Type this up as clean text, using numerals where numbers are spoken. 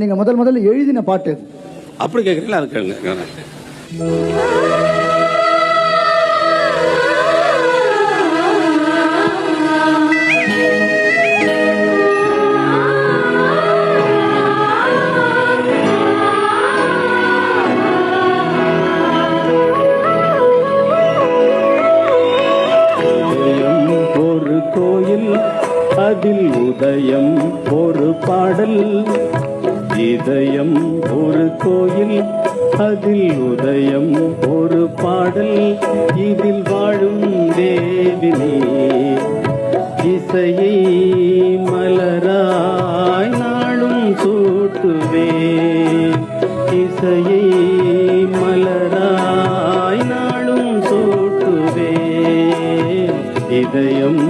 நீங்க முதல்ல எழுதின பாட்டு அப்படி கேட்குறீங்களா? அது கேளுங்க. ஒரு கோயில், அதில் உதயம் ஒரு பாடல். இதயம் ஒரு கோயில், அதில் உதயம் ஒரு பாடல். இதில் வாழும் தேவினே இசையை மலராய் நாளும் சூட்டுவே. இசையை மலராய் நாளும் சூட்டுவே. இதயம்